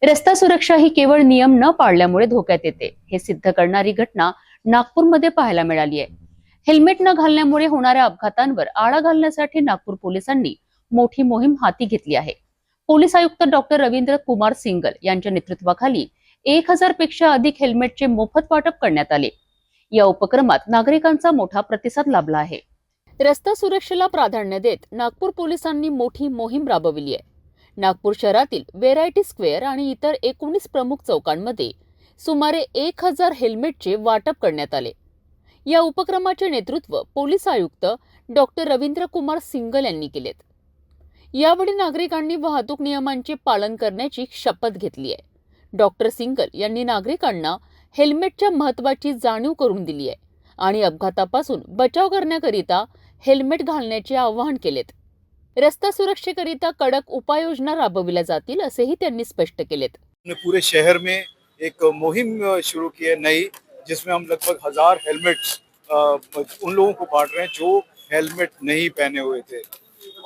रस्ता सुरक्षा ही केवळ नियम न पाळल्यामुळे धोक्यात येते, हे सिद्ध करणारी घटना नागपूरमध्ये पाहायला मिळाली आहे. हेल्मेट न घालण्यामुळे होणाऱ्या अपघातांवर आळा घालण्यासाठी नागपूर पोलिसांनी मोठी मोहीम हाती घेतली आहे. पोलीस आयुक्त डॉक्टर रवींद्र कुमार सिंगल यांच्या नेतृत्वाखाली 1000 पेक्षा अधिक हेल्मेटचे मोफत वाटप करण्यात आले. या उपक्रमात नागरिकांचा मोठा प्रतिसाद लाभला आहे. रस्ता सुरक्षेला प्राधान्य देत नागपूर पोलिसांनी मोठी मोहीम राबविली आहे. नागपूर शहरातील व्हेरायटी स्क्वेअर आणि इतर 19 प्रमुख चौकांमध्ये सुमारे 1000 हेल्मेटचे वाटप करण्यात आले. या उपक्रमाचे नेतृत्व पोलीस आयुक्त डॉक्टर रवींद्र कुमार सिंगल यांनी केलेत. यावेळी नागरिकांनी वाहतूक नियमांचे पालन करण्याची शपथ घेतली आहे. डॉक्टर सिंगल यांनी नागरिकांना हेल्मेटच्या महत्त्वाची जाणीव करून दिली आहे आणि अपघातापासून बचाव करण्याकरिता हेल्मेट घालण्याचे आवाहन केलेत. रस्ता सुरक्षेकरिता कडक उपाययोजना राबविल्या जातील असेही त्यांनी स्पष्ट केलेत. पूरे शहर में एक मुहिम शुरू की है नई, जिसमें हम लगभग 1000 हेलमेट्स उन लोगों को बांट रहे हैं जो हेलमेट नहीं पहने हुए थे।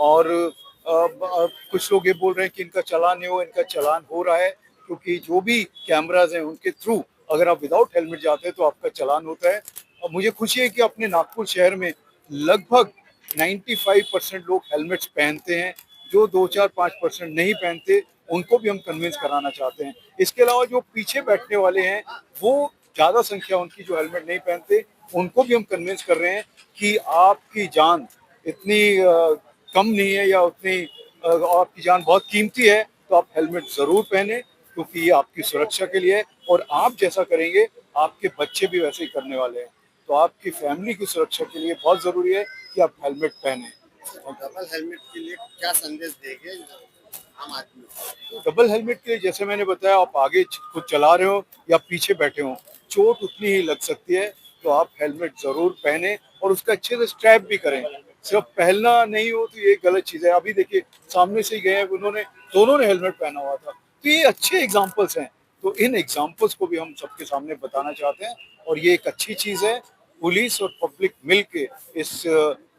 और कुछ लोग ये बोल रहे हैं कि इनका चालान नहीं हो, इनका चालान हो रहा है, क्योंकि जो भी कैमराज हैं उनके थ्रू अगर आप विदाउट हेलमेट जाते हैं तो आपका चालान होता है। और मुझे खुशी है कि अपने नागपुर शहर में लगभग 95% लोग हेलमेट्स पहनते हैं। जो 2-4-5% नहीं पहनते उनको भी हम कन्विंस कराना चाहते हैं। इसके अलावा जो पीछे बैठने वाले हैं वो ज़्यादा संख्या उनकी जो हेलमेट नहीं पहनते, उनको भी हम कन्विंस कर रहे हैं कि आपकी जान इतनी कम नहीं है या उतनी आपकी जान बहुत कीमती है, तो आप हेलमेट ज़रूर पहने, क्योंकि ये आपकी सुरक्षा के लिए है। और आप जैसा करेंगे आपके बच्चे भी वैसे ही करने वाले हैं, तो आपकी फैमिली की सुरक्षा के लिए बहुत ज़रूरी है कि आप हेलमेट पहने। डबल हेलमेट के लिए क्या संदेश देंगे आम आदमी को? डबल हेलमेट के लिए जैसे मैंने बताया, आप आगे खुद चला रहे हो या पीछे बैठे हो, चोट उतनी ही लग सकती है, तो आप हेलमेट जरूर पहने और उसका अच्छे से स्ट्रैप भी करें। सिर्फ पहनना नहीं हो तो ये गलत चीज़ है। अभी देखिए सामने से ही गए हैं, उन्होंने दोनों ने हेलमेट पहना हुआ था, तो ये अच्छे एग्जाम्पल्स हैं। तो इन एग्जाम्पल्स को भी हम सबके सामने बताना चाहते हैं और ये एक अच्छी चीज़ है। पुलिस और पब्लिक मिल के इस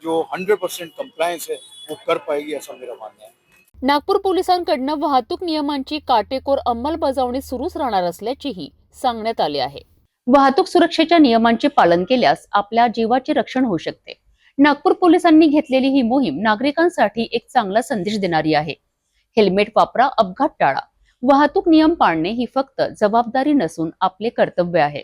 जो 100% कंप्लायंस है वो कर पाएगी, ऐसा मेरा मानना है। नागपूर पोलिसांकडून वाहतूक नियमांची काटेकोर अंमलबजावणी सुरूच राहणार असल्याचेही सांगण्यात आले आहे. वाहतूक सुरक्षेच्या नियमांचे पालन केल्यास आपल्या जीवाचे रक्षण होऊ शकते. नागपूर पोलिसांनी घेतलेली ही मोहीम नागरिकांसाठी एक चांगला संदेश देणारी आहे. हेल्मेट वापरा, अपघात टाळा. वाहतूक नियम पाळणे ही फक्त जबाबदारी नसून आपले कर्तव्य आहे.